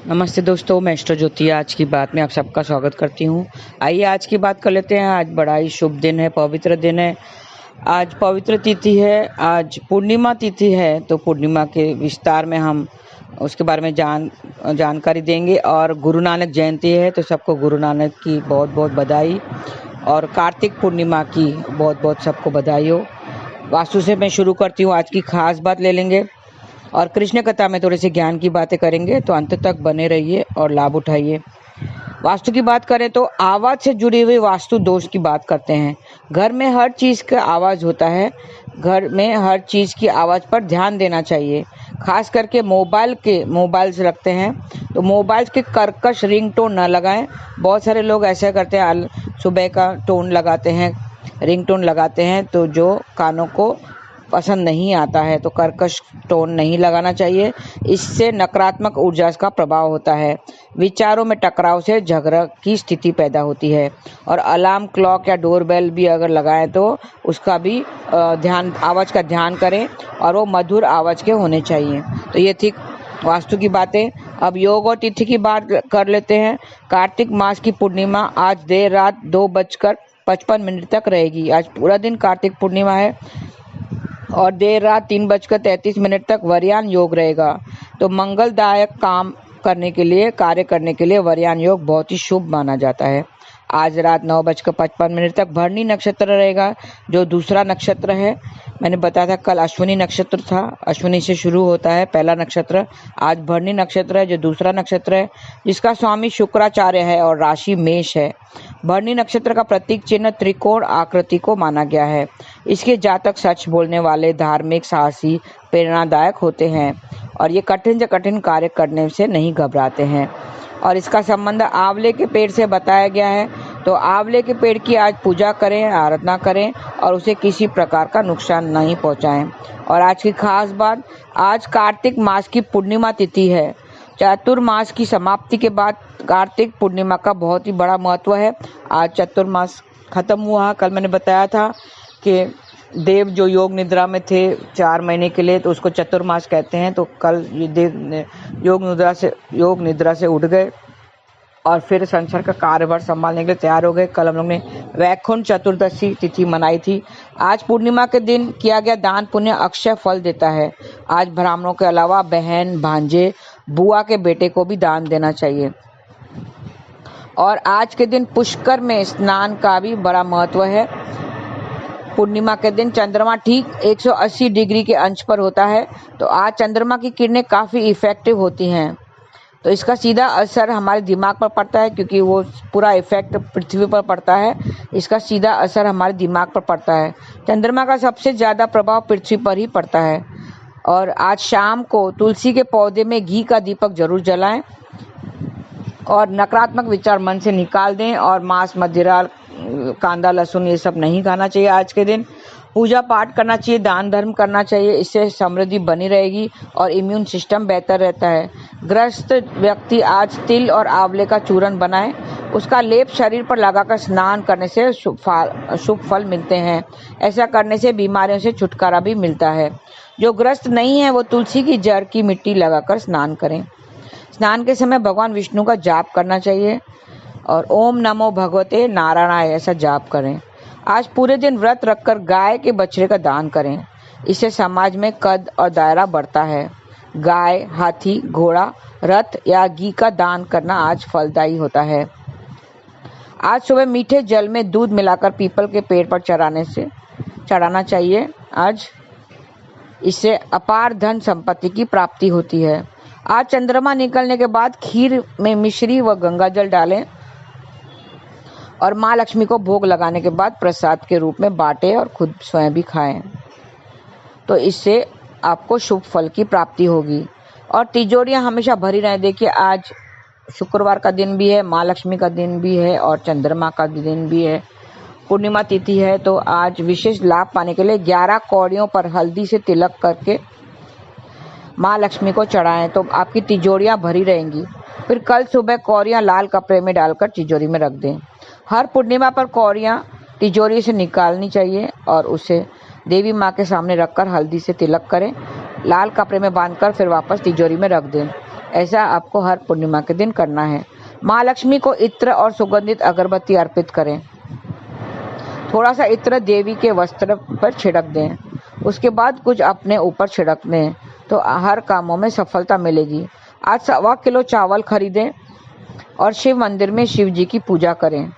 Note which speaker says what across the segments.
Speaker 1: नमस्ते दोस्तों, मैं एस्ट्रो ज्योति आज की बात में आप सबका स्वागत करती हूँ। आइए आज की बात कर लेते हैं। आज बड़ा ही शुभ दिन है, पवित्र दिन है। आज पवित्र तिथि है, आज पूर्णिमा तिथि है। तो पूर्णिमा के विस्तार में हम उसके बारे में जानकारी देंगे। और गुरु नानक जयंती है, तो सबको गुरु नानक की बहुत बहुत बधाई और कार्तिक पूर्णिमा की बहुत बहुत सबको बधाई हो। वास्तु से मैं शुरू करती हूँ। आज की खास बात ले लेंगे और कृष्ण कथा में थोड़े से ज्ञान की बातें करेंगे, तो अंत तक बने रहिए और लाभ उठाइए। वास्तु की बात करें तो आवाज़ से जुड़ी हुई वास्तु दोष की बात करते हैं। घर में हर चीज़ का आवाज़ होता है, घर में हर चीज़ की आवाज़ पर ध्यान देना चाहिए। खास करके मोबाइल्स रखते हैं तो मोबाइल्स के कर्कश रिंगटोन न लगाएं। बहुत सारे लोग ऐसा करते हैं, सुबह का टोन लगाते हैं, रिंगटोन लगाते हैं, तो जो कानों को पसंद नहीं आता है। तो कर्कश टोन नहीं लगाना चाहिए, इससे नकारात्मक ऊर्जा का प्रभाव होता है। विचारों में टकराव से झगड़ा की स्थिति पैदा होती है। और अलार्म क्लॉक या डोरबेल भी अगर लगाएं तो उसका भी आवाज़ का ध्यान करें और वो मधुर आवाज़ के होने चाहिए। तो ये थी वास्तु की बातें। अब योग और तिथि की बात कर लेते हैं। कार्तिक मास की पूर्णिमा आज देर रात 2:55 तक रहेगी। आज पूरा दिन कार्तिक पूर्णिमा है और देर रात 3:33 तक वरयान योग रहेगा। तो मंगलदायक कार्य करने के लिए वरयान योग बहुत ही शुभ माना जाता है। आज रात 9:55 तक भरणी नक्षत्र रहेगा, जो दूसरा नक्षत्र है। मैंने बताया था कल अश्विनी नक्षत्र था, अश्विनी से शुरू होता है पहला नक्षत्र। आज भरणी नक्षत्र है, जो दूसरा नक्षत्र है, जिसका स्वामी शुक्राचार्य है और राशि मेष है। भरणी नक्षत्र का प्रतीक चिन्ह त्रिकोण आकृति को माना गया है। इसके जातक सच बोलने वाले, धार्मिक, साहसी, प्रेरणादायक होते हैं और ये कठिन से कठिन कार्य करने से नहीं घबराते हैं। और इसका संबंध आंवले के पेड़ से बताया गया है। तो आंवले के पेड़ की आज पूजा करें, आराधना करें और उसे किसी प्रकार का नुकसान नहीं पहुंचाएं। और आज की खास बात, आज कार्तिक मास की पूर्णिमा तिथि है। चातुर्मास की समाप्ति के बाद कार्तिक पूर्णिमा का बहुत ही बड़ा महत्व है। आज चातुर्मास खत्म हुआ। कल मैंने बताया था कि देव जो योग निद्रा में थे 4 महीने के लिए, तो उसको चतुर्मास कहते हैं। तो कल ये देव योग निद्रा से उठ गए और फिर संसार का कार्यभार संभालने के लिए तैयार हो गए। कल हम लोग ने वैकुंठ चतुर्दशी तिथि मनाई थी। आज पूर्णिमा के दिन किया गया दान पुण्य अक्षय फल देता है। आज ब्राह्मणों के अलावा बहन, भांजे, बुआ के बेटे को भी दान देना चाहिए। और आज के दिन पुष्कर में स्नान का भी बड़ा महत्व है। पूर्णिमा के दिन चंद्रमा ठीक 180 डिग्री के अंश पर होता है। तो आज चंद्रमा की किरणें काफ़ी इफेक्टिव होती हैं। तो इसका सीधा असर हमारे दिमाग पर पड़ता है, क्योंकि वो पूरा इफेक्ट पृथ्वी पर पड़ता है। इसका सीधा असर हमारे दिमाग पर पड़ता है। चंद्रमा का सबसे ज़्यादा प्रभाव पृथ्वी पर ही पड़ता है। और आज शाम को तुलसी के पौधे में घी का दीपक जरूर जलाएं और नकारात्मक विचार मन से निकाल दें। और मांस, मदिरा, कांदा, लहसुन ये सब नहीं खाना चाहिए। आज के दिन पूजा पाठ करना चाहिए, दान धर्म करना चाहिए। इससे समृद्धि बनी रहेगी और इम्यून सिस्टम बेहतर रहता है। ग्रस्त व्यक्ति आज तिल और आंवले का चूर्ण बनाए, उसका लेप शरीर पर लगाकर स्नान करने से शुभ फल मिलते हैं। ऐसा करने से बीमारियों से छुटकारा भी मिलता है। जो ग्रस्त नहीं है वो तुलसी की जड़ की मिट्टी लगाकर स्नान करें। स्नान के समय भगवान विष्णु का जाप करना चाहिए और ओम नमो भगवते नारायणाय ऐसा जाप करें। आज पूरे दिन व्रत रखकर गाय के बछड़े का दान करें। इससे समाज में कद और दायरा बढ़ता है। गाय, हाथी, घोड़ा, रथ या घी का दान करना आज फलदायी होता है। आज सुबह मीठे जल में दूध मिलाकर पीपल के पेड़ पर चढ़ाना चाहिए। आज इससे अपार धन संपत्ति की प्राप्ति होती है। आज चंद्रमा निकलने के बाद खीर में मिश्री व गंगा जल डालें और माँ लक्ष्मी को भोग लगाने के बाद प्रसाद के रूप में बांटें और खुद स्वयं भी खाएं। तो इससे आपको शुभ फल की प्राप्ति होगी। और तिजोरियां हमेशा भरी रहें। देखिए, आज शुक्रवार का दिन भी है, माँ लक्ष्मी का दिन भी है और चंद्रमा का दिन भी है, पूर्णिमा तिथि है। तो आज विशेष लाभ पाने के लिए 11 कौड़ियों पर हल्दी से तिलक करके माँ लक्ष्मी को चढ़ाएं, तो आपकी तिजोरियां भरी रहेंगी। फिर कल सुबह कौड़ियां लाल कपड़े में डालकर तिजोरी में रख दें। हर पूर्णिमा पर कौड़ियां तिजोरी से निकालनी चाहिए और उसे देवी माँ के सामने रखकर हल्दी से तिलक करें, लाल कपड़े में बांधकर फिर वापस तिजोरी में रख दें। ऐसा आपको हर पूर्णिमा के दिन करना है। माँ लक्ष्मी को इत्र और सुगंधित अगरबत्ती अर्पित करें। थोड़ा सा इत्र देवी के वस्त्र पर छिड़क दें, उसके बाद कुछ अपने ऊपर छिड़क दें, तो हर कामों में सफलता मिलेगी। आज 1.25 किलो चावल खरीदें और शिव मंदिर में शिव जी की पूजा करें।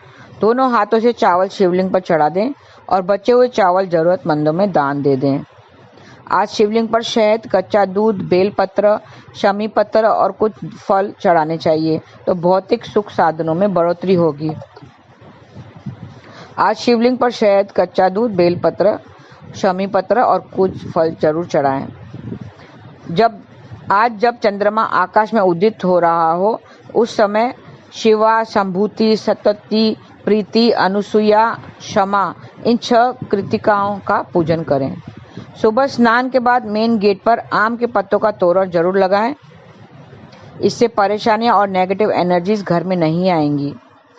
Speaker 1: दोनों हाथों से चावल शिवलिंग पर चढ़ा दें और बचे हुए चावल जरूरतमंदों में दान दे दें। आज शिवलिंग पर शहद, कच्चा दूध, बेलपत्र, शमी पत्र और कुछ फल चढ़ाने चाहिए, तो भौतिक सुख साधनों में बढ़ोतरी होगी। आज शिवलिंग पर शहद, कच्चा दूध, बेलपत्र, शमी पत्र और कुछ फल जरूर चढ़ाएं। जब चंद्रमा आकाश में उदित हो रहा हो, उस समय शिवा, संभूति, सतती, प्रीति, अनुसुया, क्षमा, इन 6 कृतिकाओं का पूजन करें। सुबह स्नान के बाद मेन गेट पर आम के पत्तों का तोरण जरूर लगाएं। इससे परेशानियां और नेगेटिव एनर्जीज घर में नहीं आएंगी।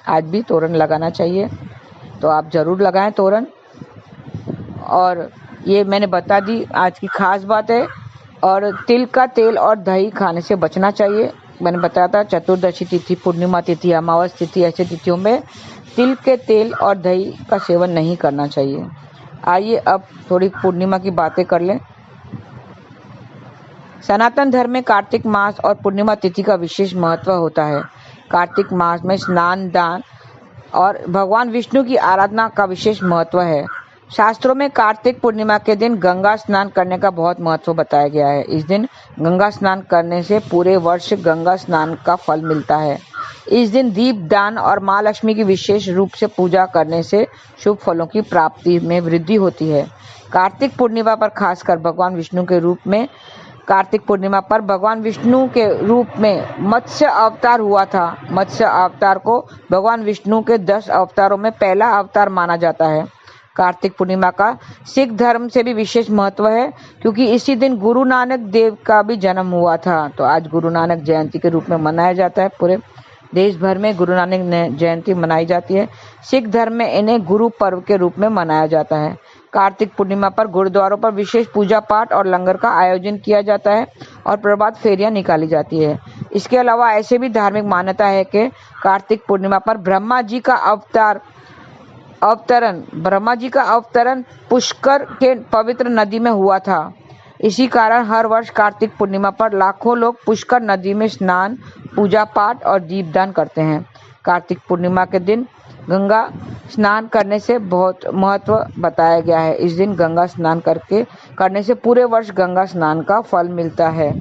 Speaker 1: आज भी तोरण लगाना चाहिए, तो आप जरूर लगाएं तोरण। और ये मैंने बता दी आज की खास बात है। और तिल का तेल और दही खाने से बचना चाहिए। मैंने बताया था चतुर्दशी तिथि, पूर्णिमा तिथि, अमावस तिथि, ऐसे तिथियों में तिल के तेल और दही का सेवन नहीं करना चाहिए। आइए अब थोड़ी पूर्णिमा की बातें कर लें। सनातन धर्म में कार्तिक मास और पूर्णिमा तिथि का विशेष महत्व होता है। कार्तिक मास में स्नान, दान और भगवान विष्णु की आराधना का विशेष महत्व है। शास्त्रों में कार्तिक पूर्णिमा के दिन गंगा स्नान करने का बहुत महत्व बताया गया है। इस दिन गंगा स्नान करने से पूरे वर्ष गंगा स्नान का फल मिलता है। इस दिन दीप दान और माँ लक्ष्मी की विशेष रूप से पूजा करने से शुभ फलों की प्राप्ति में वृद्धि होती है। कार्तिक पूर्णिमा पर खासकर भगवान विष्णु के रूप में मत्स्य अवतार हुआ था। मत्स्य अवतार को भगवान विष्णु के 10 अवतारों में पहला अवतार माना जाता है। कार्तिक पूर्णिमा का सिख धर्म से भी विशेष महत्व है, क्योंकि इसी दिन गुरु नानक देव का भी जन्म हुआ था। तो आज गुरु नानक जयंती के रूप में मनाया जाता है। पूरे देश भर में गुरु नानक जयंती मनाई जाती है। सिख धर्म में इन्हें गुरु पर्व के रूप में मनाया जाता है। कार्तिक पूर्णिमा पर गुरुद्वारों पर विशेष पूजा पाठ और लंगर का आयोजन किया जाता है और प्रभात फेरियां निकाली जाती है। इसके अलावा ऐसे भी धार्मिक मान्यता है कि कार्तिक पूर्णिमा पर ब्रह्मा जी का अवतरण पुष्कर के पवित्र नदी में हुआ था। इसी कारण हर वर्ष कार्तिक पूर्णिमा पर लाखों लोग पुष्कर नदी में स्नान, पूजा पाठ और दीपदान करते हैं। कार्तिक पूर्णिमा के दिन गंगा स्नान करने से बहुत महत्व बताया गया है। इस दिन गंगा स्नान करने से पूरे वर्ष गंगा स्नान का फल मिलता है।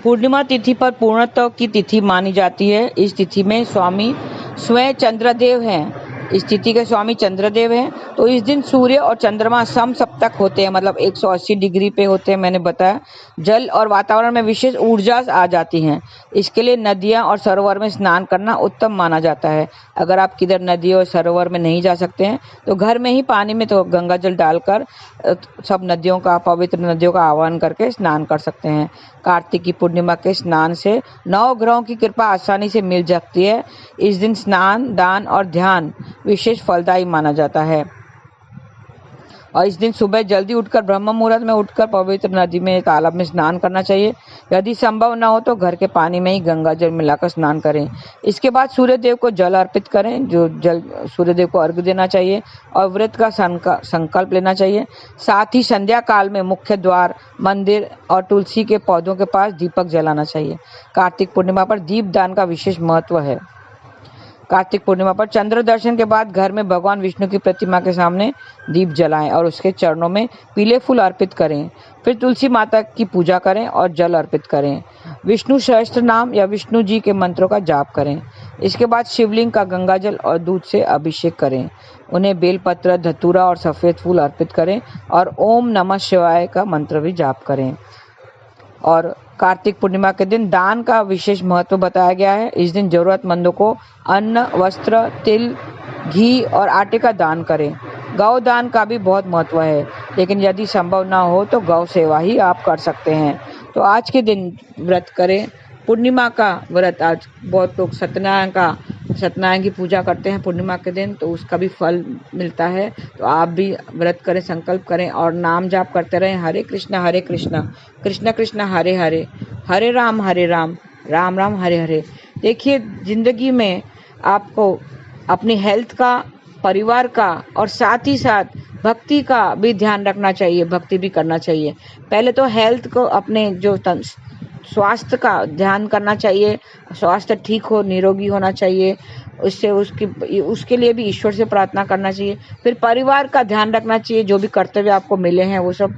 Speaker 1: पूर्णिमा तिथि पर पूर्णत्व की तिथि मानी जाती है। इस तिथि में स्वामी स्वयं चंद्रदेव हैं। इस तिथि के स्वामी चंद्रदेव हैं। तो इस दिन सूर्य और चंद्रमा समसप्तक होते हैं, मतलब 180 डिग्री पे होते हैं। मैंने बताया जल और वातावरण में विशेष ऊर्जा आ जाती हैं। इसके लिए नदियां और सरोवर में स्नान करना उत्तम माना जाता है। अगर आप किधर नदी और सरोवर में नहीं जा सकते हैं तो घर में ही पानी में तो गंगा जल डालकर सब पवित्र नदियों का आह्वान करके स्नान कर सकते हैं। कार्तिक की पूर्णिमा के स्नान से 9 ग्रहों की कृपा आसानी से मिल जाती है। इस दिन स्नान, दान और ध्यान विशेष फलदायी माना जाता है। और इस दिन सुबह जल्दी उठकर ब्रह्म मुहूर्त में उठकर पवित्र नदी में, तालाब में स्नान करना चाहिए। यदि संभव न हो तो घर के पानी में ही गंगा जल मिलाकर स्नान करें। इसके बाद सूर्य देव को जल अर्पित करें, जो जल सूर्य देव को अर्घ्य देना चाहिए और व्रत का संकल्प लेना चाहिए। साथ ही संध्या काल में मुख्य द्वार, मंदिर और तुलसी के पौधों के पास दीपक जलाना चाहिए। कार्तिक पूर्णिमा पर दीप दान का विशेष महत्व है। कार्तिक पूर्णिमा पर चंद्र दर्शन के बाद घर में भगवान विष्णु की प्रतिमा के सामने दीप जलाएं और उसके चरणों में पीले फूल अर्पित करें। फिर तुलसी माता की पूजा करें और जल अर्पित करें। विष्णु सहस्त्र नाम या विष्णु जी के मंत्रों का जाप करें। इसके बाद शिवलिंग का गंगाजल और दूध से अभिषेक करें। उन्हें बेलपत्र, धतूरा और सफेद फूल अर्पित करें और ओम नमः शिवाय का मंत्र भी जाप करें। और कार्तिक पूर्णिमा के दिन दान का विशेष महत्व बताया गया है। इस दिन जरूरतमंदों को अन्न, वस्त्र, तिल, घी और आटे का दान करें। गौ दान का भी बहुत महत्व है, लेकिन यदि संभव ना हो तो गौ सेवा ही आप कर सकते हैं। तो आज के दिन व्रत करें। पूर्णिमा का व्रत आज बहुत लोग सत्यनारायण का सत्यनारायण की पूजा करते हैं पूर्णिमा के दिन, तो उसका भी फल मिलता है। तो आप भी व्रत करें, संकल्प करें और नाम जाप करते रहें, हरे कृष्णा कृष्ण कृष्ण हरे हरे, हरे राम राम राम हरे हरे। देखिए, जिंदगी में आपको अपनी हेल्थ का, परिवार का और साथ ही साथ भक्ति का भी ध्यान रखना चाहिए, भक्ति भी करना चाहिए। पहले तो हेल्थ को, अपने जो स्वास्थ्य का ध्यान करना चाहिए, स्वास्थ्य ठीक हो, निरोगी होना चाहिए, उसके लिए भी ईश्वर से प्रार्थना करना चाहिए। फिर परिवार का ध्यान रखना चाहिए, जो भी कर्तव्य आपको मिले हैं वो सब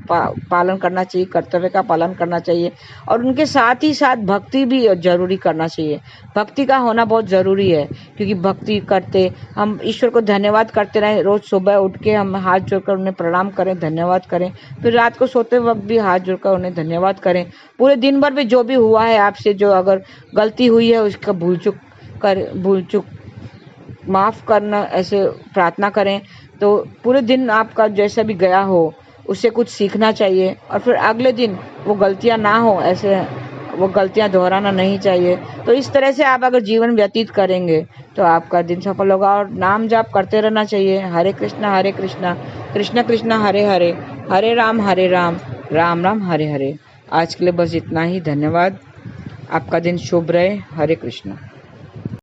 Speaker 1: पालन करना चाहिए, कर्तव्य का पालन करना चाहिए। और उनके साथ ही साथ भक्ति भी जरूरी करना चाहिए। भक्ति का होना बहुत जरूरी है, क्योंकि भक्ति करते हम ईश्वर को धन्यवाद करते रहें। रोज सुबह उठ के हम हाथ जोड़कर उन्हें प्रणाम करें, धन्यवाद करें। फिर रात को सोते वक्त भी हाथ जोड़कर उन्हें धन्यवाद करें। पूरे दिन भर में जो भी हुआ है आपसे, जो अगर गलती हुई है उसका भूल चूक माफ करना, ऐसे प्रार्थना करें। तो पूरे दिन आपका जैसा भी गया हो उससे कुछ सीखना चाहिए, और फिर अगले दिन वो गलतियां ना हो, ऐसे वो गलतियां दोहराना नहीं चाहिए। तो इस तरह से आप अगर जीवन व्यतीत करेंगे तो आपका दिन सफल होगा। और नाम जाप करते रहना चाहिए, हरे कृष्णा कृष्ण कृष्ण हरे हरे, हरे राम राम राम हरे हरे। आज के लिए बस इतना ही। धन्यवाद। आपका दिन शुभ रहे। हरे कृष्णा।